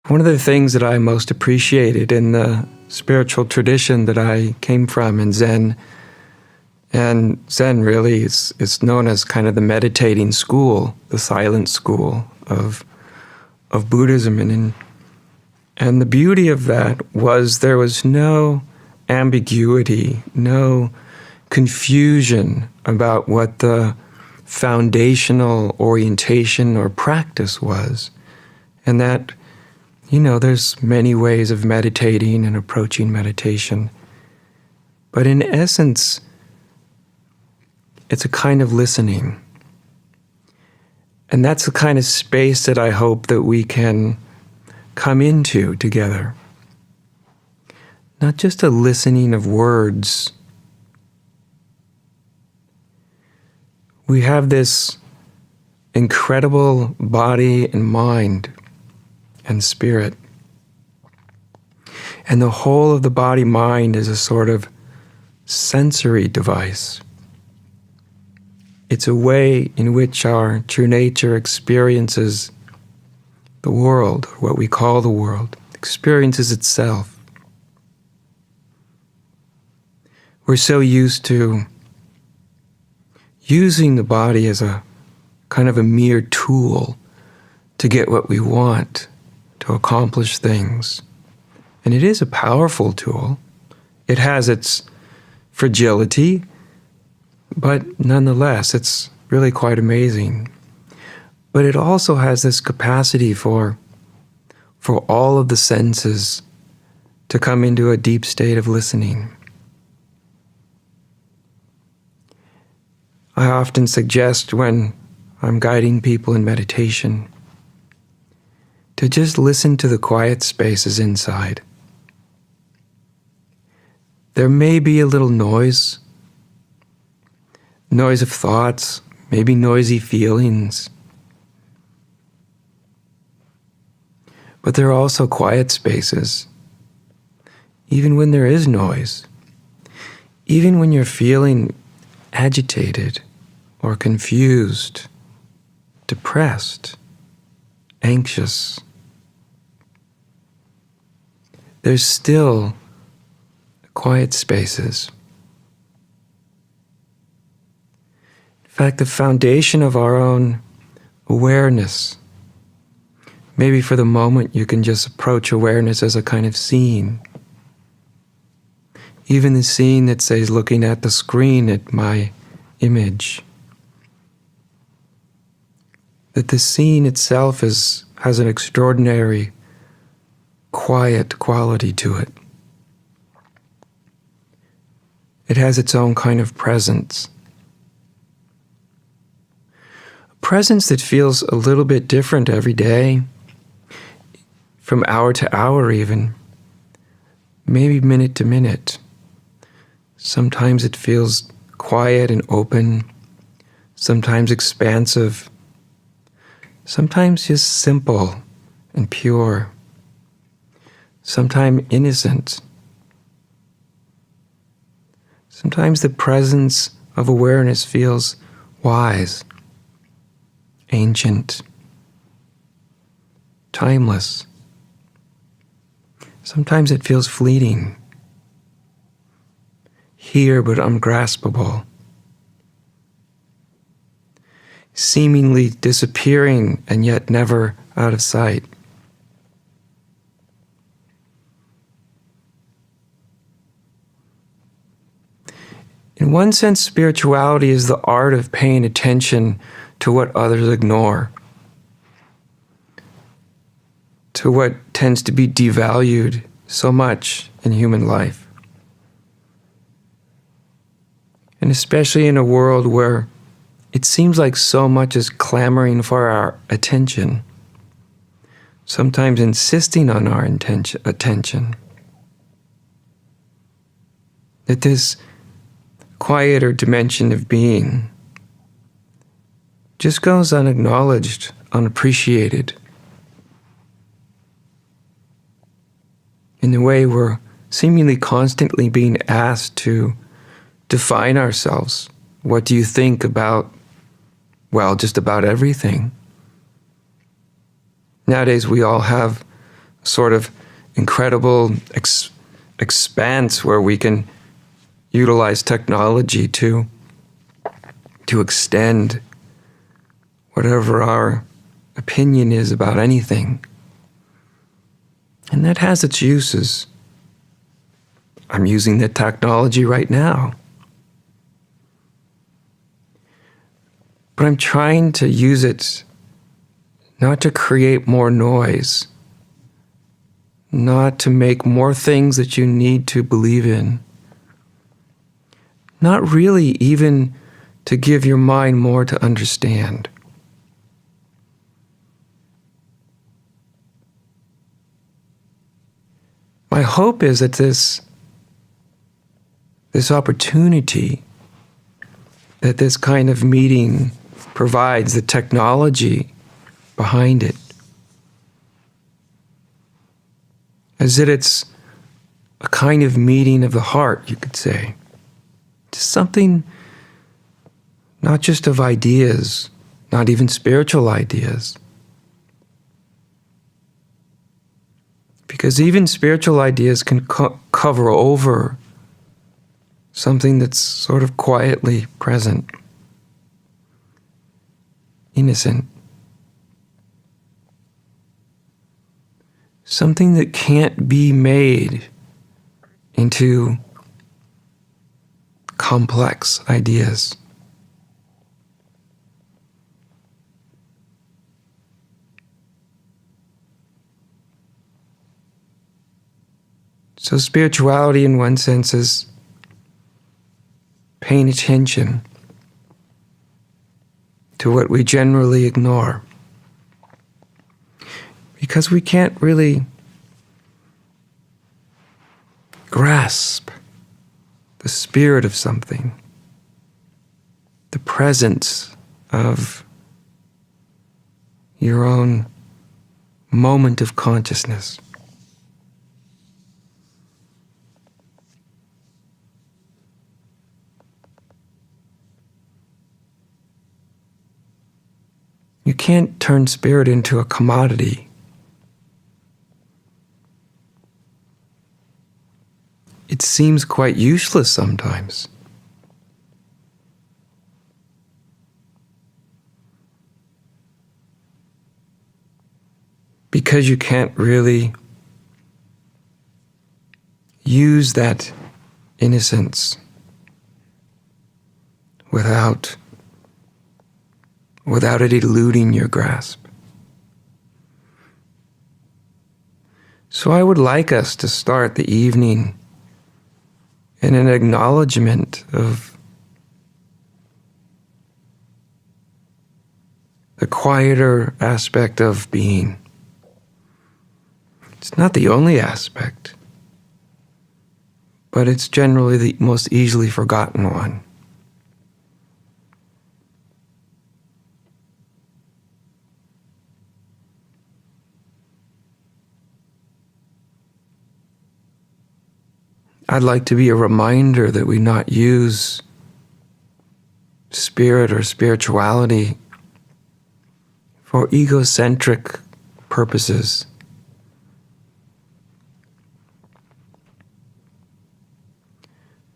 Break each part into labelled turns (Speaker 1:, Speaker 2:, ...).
Speaker 1: One of the things that I most appreciated in the spiritual tradition that I came from in Zen, and Zen really is known as kind of the meditating school, the silent school of Buddhism. And the beauty of that was there was no ambiguity, no confusion about what the foundational orientation or practice was. And that, there's many ways of meditating and approaching meditation. But in essence, it's a kind of listening. And that's the kind of space that I hope that we can come into together. Not just a listening of words. We have this incredible body and mind and spirit. And the whole of the body-mind is a sort of sensory device. It's a way in which our true nature experiences the world, or what we call the world, experiences itself. We're so used to using the body as a kind of a mere tool to get what we want, to accomplish things. And it is a powerful tool. It has its fragility, but nonetheless, it's really quite amazing. But it also has this capacity for all of the senses to come into a deep state of listening. I often suggest when I'm guiding people in meditation to just listen to the quiet spaces inside. There may be a little noise of thoughts, maybe noisy feelings. But there are also quiet spaces, even when there is noise, even when you're feeling agitated or confused, depressed, anxious. There's still quiet spaces. In fact, the foundation of our own awareness, maybe for the moment you can just approach awareness as a kind of scene. Even the scene that says looking at the screen at my image. That the scene itself has an extraordinary quiet quality to it. It has its own kind of presence. A presence that feels a little bit different every day, from hour to hour even, maybe minute to minute. Sometimes it feels quiet and open, sometimes expansive, sometimes just simple and pure, sometimes innocent. Sometimes the presence of awareness feels wise, ancient, timeless. Sometimes it feels fleeting, here but ungraspable, seemingly disappearing and yet never out of sight. In one sense, spirituality is the art of paying attention to what others ignore, to what tends to be devalued so much in human life. And especially in a world where it seems like so much is clamoring for our attention, sometimes insisting on our attention. That this quieter dimension of being just goes unacknowledged, unappreciated. In the way we're seemingly constantly being asked to define ourselves. What do you think about, well, just about everything? Nowadays we all have sort of incredible expanse where we can utilize technology to extend whatever our opinion is about anything. And that has its uses. I'm using the technology right now. But I'm trying to use it not to create more noise, not to make more things that you need to believe in, not really even to give your mind more to understand. My hope is that this opportunity, that this kind of meeting provides, the technology behind it, as that it's a kind of meeting of the heart, you could say. Just something not just of ideas, not even spiritual ideas. Because even spiritual ideas can cover over something that's sort of quietly present, innocent. Something that can't be made into complex ideas. So spirituality in one sense is paying attention to what we generally ignore. Because we can't really grasp the spirit of something, the presence of your own moment of consciousness. You can't turn spirit into a commodity. It seems quite useless sometimes. Because you can't really use that innocence without it eluding your grasp. So I would like us to start the evening in an acknowledgement of the quieter aspect of being. It's not the only aspect, but it's generally the most easily forgotten one. I'd like to be a reminder that we not use spirit or spirituality for egocentric purposes.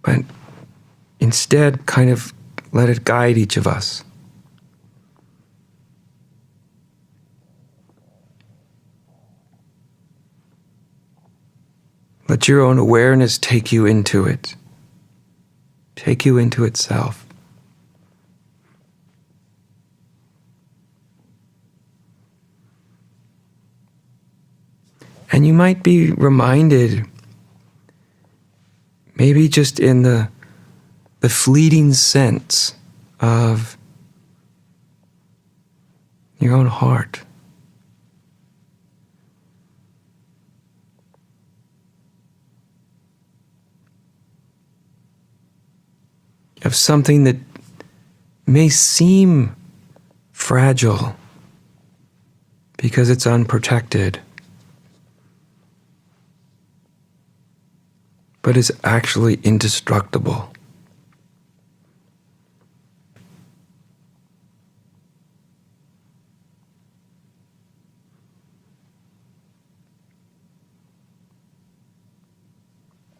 Speaker 1: But instead, kind of let it guide each of us. Let your own awareness take you into it, take you into itself. And you might be reminded, maybe just in the fleeting sense of your own heart. Of something that may seem fragile because it's unprotected, but is actually indestructible.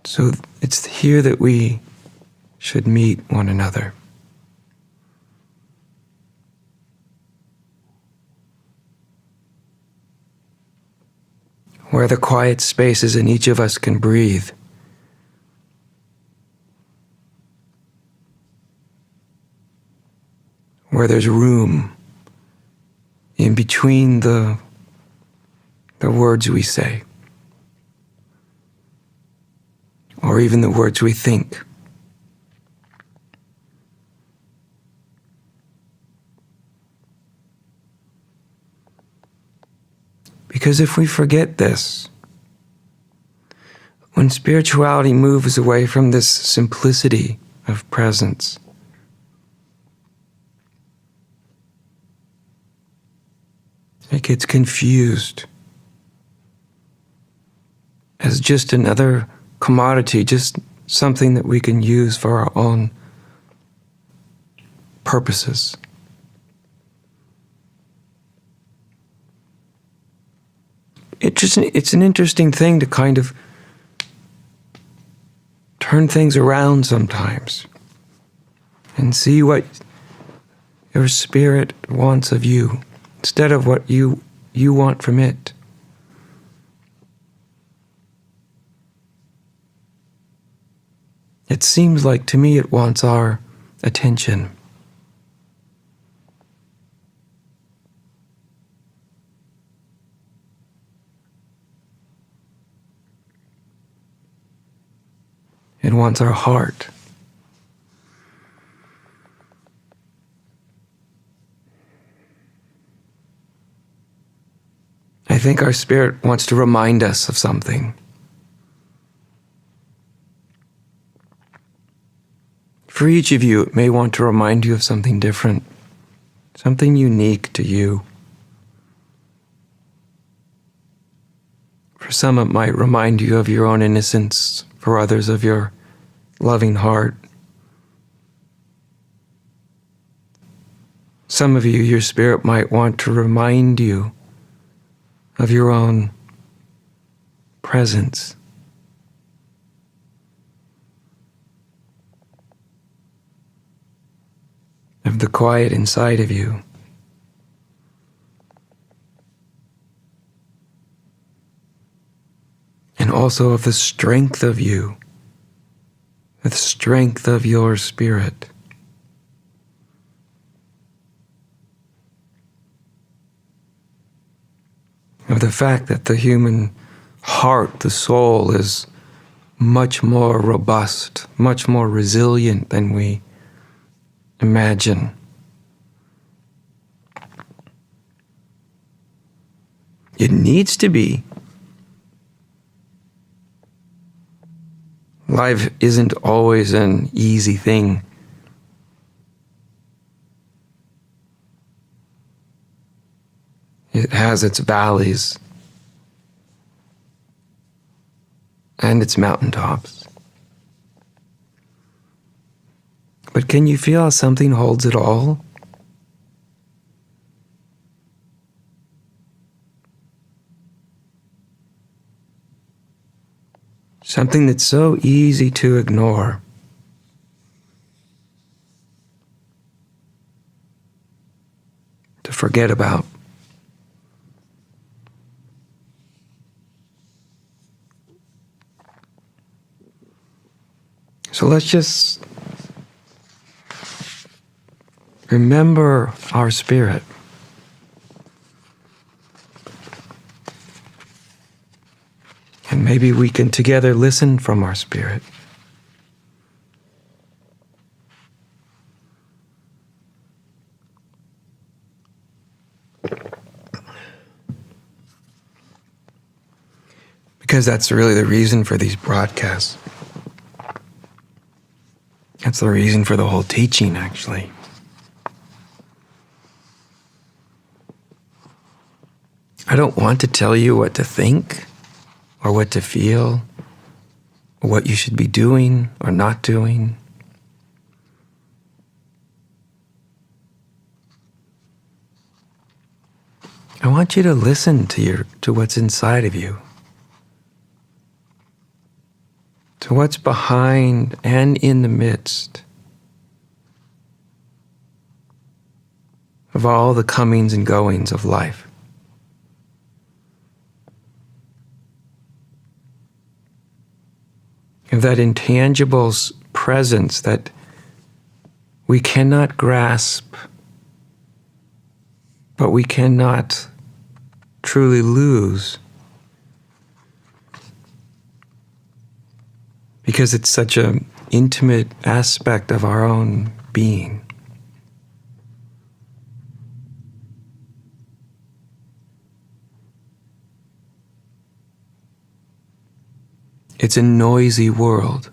Speaker 1: So it's here that we should meet one another. Where the quiet spaces in each of us can breathe. Where there's room in between the words we say, or even the words we think. Because if we forget this, when spirituality moves away from this simplicity of presence, it gets confused as just another commodity, just something that we can use for our own purposes. It's an interesting thing to kind of turn things around sometimes and see what your spirit wants of you instead of what you want from it. It seems like to me it wants our attention. It wants our heart. I think our spirit wants to remind us of something. For each of you, it may want to remind you of something different, something unique to you. For some, it might remind you of your own innocence, for others of your loving heart. Some of you, your spirit might want to remind you of your own presence. Of the quiet inside of you. And also of the strength of you, the strength of your spirit. Of the fact that the human heart, the soul, is much more robust, much more resilient than we imagine. It needs to be. Life isn't always an easy thing. It has its valleys and its mountaintops. But can you feel how something holds it all? Something that's so easy to ignore. To forget about. So let's just remember our spirit. And maybe we can together listen from our spirit. Because that's really the reason for these broadcasts. That's the reason for the whole teaching, actually. I don't want to tell you what to think, or what to feel, or what you should be doing or not doing. I want you to listen to what's inside of you, to So what's behind and in the midst of all the comings and goings of life? Of that intangible presence that we cannot grasp, but we cannot truly lose, because it's such an intimate aspect of our own being. It's a noisy world.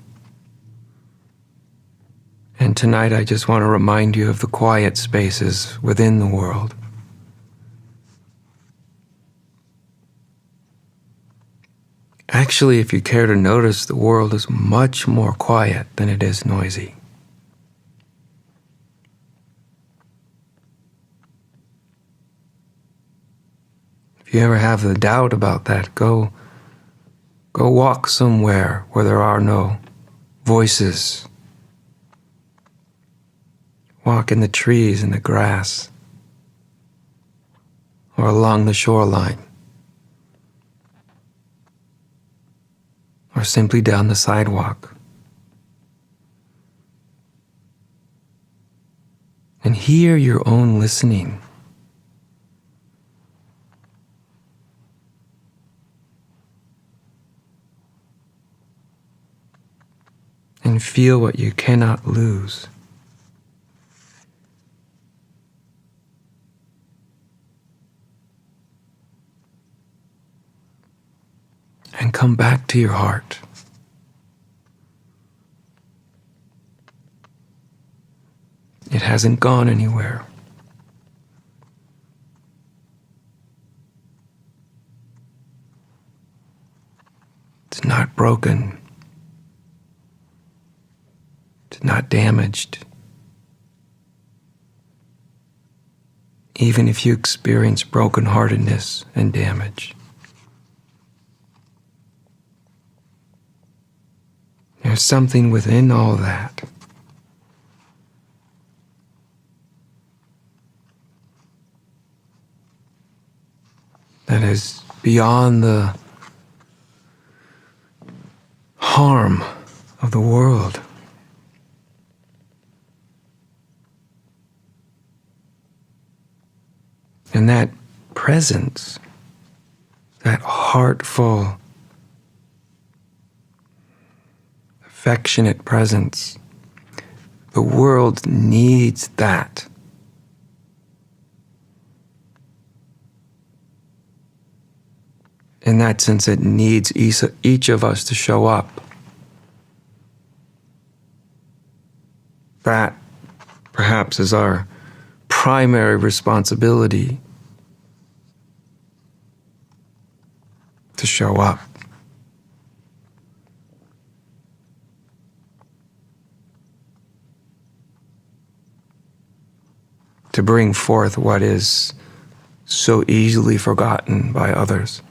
Speaker 1: And tonight I just want to remind you of the quiet spaces within the world. Actually, if you care to notice, the world is much more quiet than it is noisy. If you ever have the doubt about that, go walk somewhere where there are no voices. Walk in the trees and the grass, or along the shoreline, or simply down the sidewalk. And hear your own listening. And feel what you cannot lose. And come back to your heart. It hasn't gone anywhere. It's not broken. It's not damaged. Even if you experience brokenheartedness and damage. There's something within all that that is beyond the harm of the world. And that presence, that heartful, affectionate presence, the world needs that. In that sense, it needs each of us to show up. That, perhaps, is our primary responsibility, to show up. To bring forth what is so easily forgotten by others.